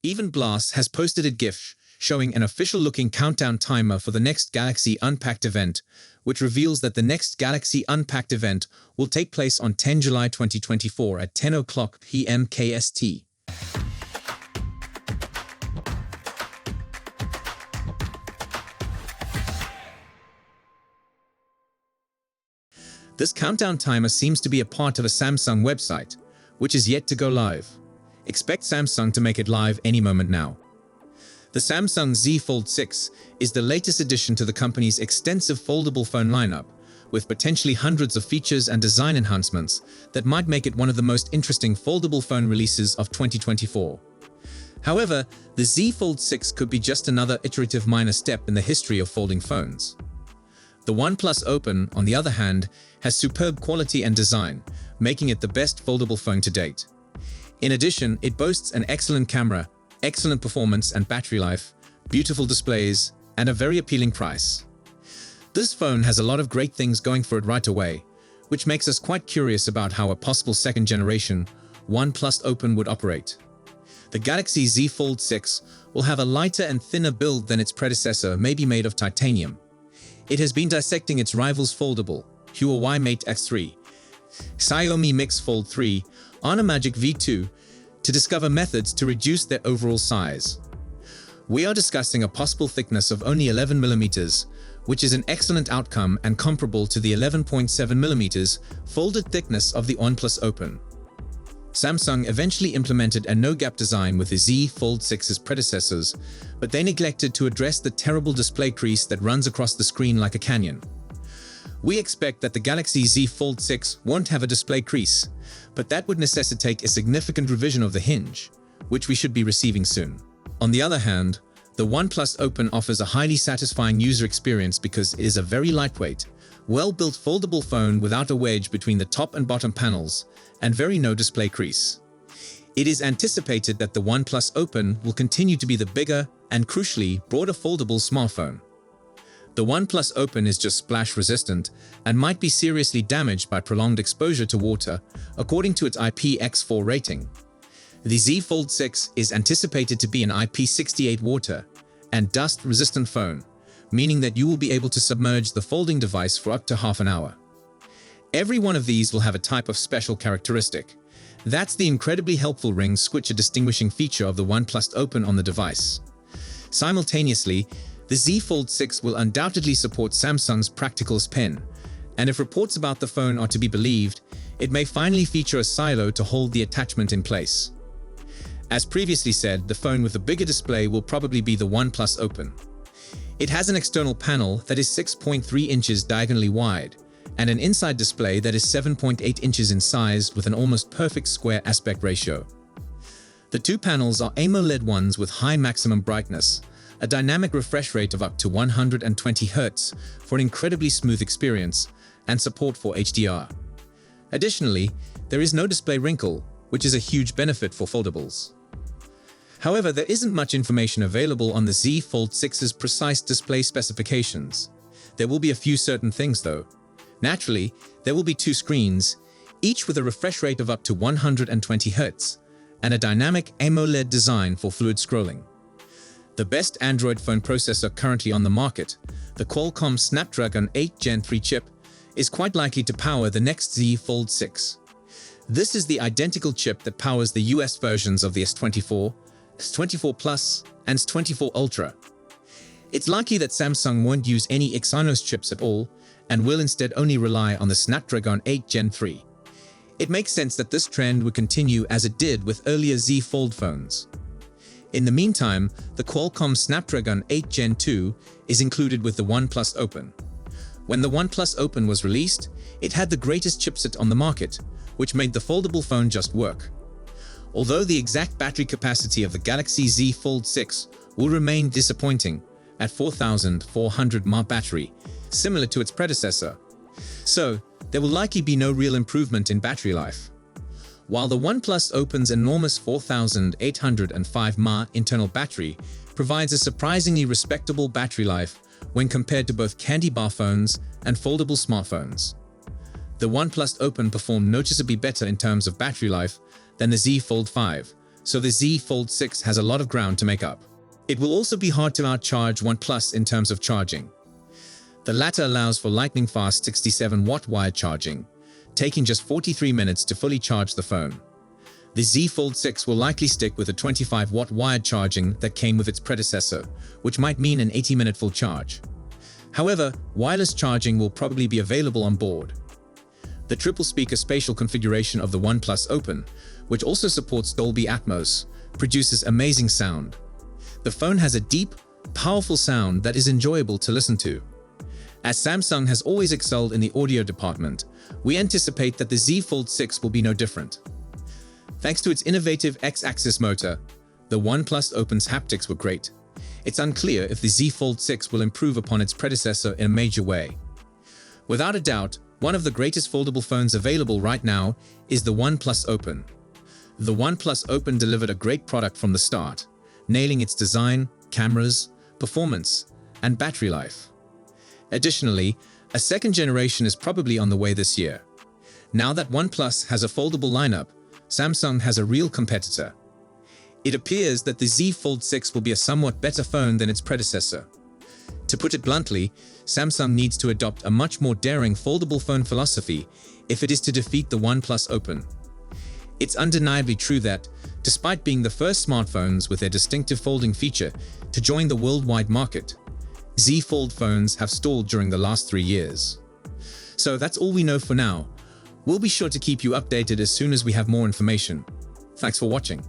Even Blast has posted a GIF showing an official-looking countdown timer for the next Galaxy Unpacked event, which reveals that the next Galaxy Unpacked event will take place on 10 July 2024 at 10 o'clock p.m. KST. This countdown timer seems to be a part of a Samsung website, which is yet to go live. Expect Samsung to make it live any moment now. The Samsung Z Fold 6 is the latest addition to the company's extensive foldable phone lineup, with potentially hundreds of features and design enhancements that might make it one of the most interesting foldable phone releases of 2024. However, the Z Fold 6 could be just another iterative minor step in the history of folding phones. The OnePlus Open, on the other hand, has superb quality and design, making it the best foldable phone to date. In addition, it boasts an excellent camera, excellent performance and battery life, beautiful displays, and a very appealing price. This phone has a lot of great things going for it right away, which makes us quite curious about how a possible second-generation OnePlus Open would operate. The Galaxy Z Fold 6 will have a lighter and thinner build than its predecessor, maybe made of titanium. It has been dissecting its rival's foldable, Huawei Mate X3, Xiaomi Mix Fold 3, on a Magic V2 to discover methods to reduce their overall size. We are discussing a possible thickness of only 11 mm, which is an excellent outcome and comparable to the 11.7 mm folded thickness of the OnePlus Open. Samsung eventually implemented a no-gap design with the Z Fold 6's predecessors, but they neglected to address the terrible display crease that runs across the screen like a canyon. We expect that the Galaxy Z Fold 6 won't have a display crease, but that would necessitate a significant revision of the hinge, which we should be receiving soon. On the other hand, the OnePlus Open offers a highly satisfying user experience because it is a very lightweight, well-built foldable phone without a wedge between the top and bottom panels, and very no display crease. It is anticipated that the OnePlus Open will continue to be the bigger and, crucially, broader foldable smartphone. The OnePlus Open is just splash resistant and might be seriously damaged by prolonged exposure to water, according to its IPX4 rating. The Z Fold 6 is anticipated to be an IP68 water and dust-resistant phone, meaning that you will be able to submerge the folding device for up to half an hour. Every one of these will have a type of special characteristic. That's the incredibly helpful ring switch, a distinguishing feature of the OnePlus Open on the device. Simultaneously, the Z Fold 6 will undoubtedly support Samsung's Practical's Pen, and if reports about the phone are to be believed, it may finally feature a silo to hold the attachment in place. As previously said, the phone with a bigger display will probably be the OnePlus Open. It has an external panel that is 6.3 inches diagonally wide, and an inside display that is 7.8 inches in size with an almost perfect square aspect ratio. The two panels are AMOLED ones with high maximum brightness, a dynamic refresh rate of up to 120 Hz for an incredibly smooth experience, and support for HDR. Additionally, there is no display wrinkle, which is a huge benefit for foldables. However, there isn't much information available on the Z Fold 6's precise display specifications. There will be a few certain things though. Naturally, there will be two screens, each with a refresh rate of up to 120 Hz, and a dynamic AMOLED design for fluid scrolling. The best Android phone processor currently on the market, the Qualcomm Snapdragon 8 Gen 3 chip, is quite likely to power the next Z Fold 6. This is the identical chip that powers the US versions of the S24, S24 Plus, and S24 Ultra. It's likely that Samsung won't use any Exynos chips at all, and will instead only rely on the Snapdragon 8 Gen 3. It makes sense that this trend would continue as it did with earlier Z Fold phones. In the meantime, the Qualcomm Snapdragon 8 Gen 2 is included with the OnePlus Open. When the OnePlus Open was released, it had the greatest chipset on the market, which made the foldable phone just work. Although the exact battery capacity of the Galaxy Z Fold 6 will remain disappointing at 4,400 mAh battery, similar to its predecessor. So, there will likely be no real improvement in battery life. While the OnePlus Open's enormous 4,805 mAh internal battery provides a surprisingly respectable battery life when compared to both candy bar phones and foldable smartphones. The OnePlus Open performed noticeably better in terms of battery life than the Z Fold 5, so the Z Fold 6 has a lot of ground to make up. It will also be hard to outcharge OnePlus in terms of charging. The latter allows for lightning-fast 67-watt wired charging, taking just 43 minutes to fully charge the phone. The Z Fold 6 will likely stick with the 25-watt wired charging that came with its predecessor, which might mean an 80-minute full charge. However, wireless charging will probably be available on board. The triple-speaker spatial configuration of the OnePlus Open, which also supports Dolby Atmos, produces amazing sound. The phone has a deep, powerful sound that is enjoyable to listen to. As Samsung has always excelled in the audio department, we anticipate that the Z Fold 6 will be no different. Thanks to its innovative X-axis motor, the OnePlus Open's haptics were great. It's unclear if the Z Fold 6 will improve upon its predecessor in a major way. Without a doubt, one of the greatest foldable phones available right now is the OnePlus Open. The OnePlus Open delivered a great product from the start, nailing its design, cameras, performance, and battery life. Additionally, a second generation is probably on the way this year. Now that OnePlus has a foldable lineup, Samsung has a real competitor. It appears that the Z Fold 6 will be a somewhat better phone than its predecessor. To put it bluntly, Samsung needs to adopt a much more daring foldable phone philosophy if it is to defeat the OnePlus Open. It's undeniably true that, despite being the first smartphones with their distinctive folding feature to join the worldwide market, Z Fold phones have stalled during the last 3 years. So that's all we know for now. We'll be sure to keep you updated as soon as we have more information. Thanks for watching.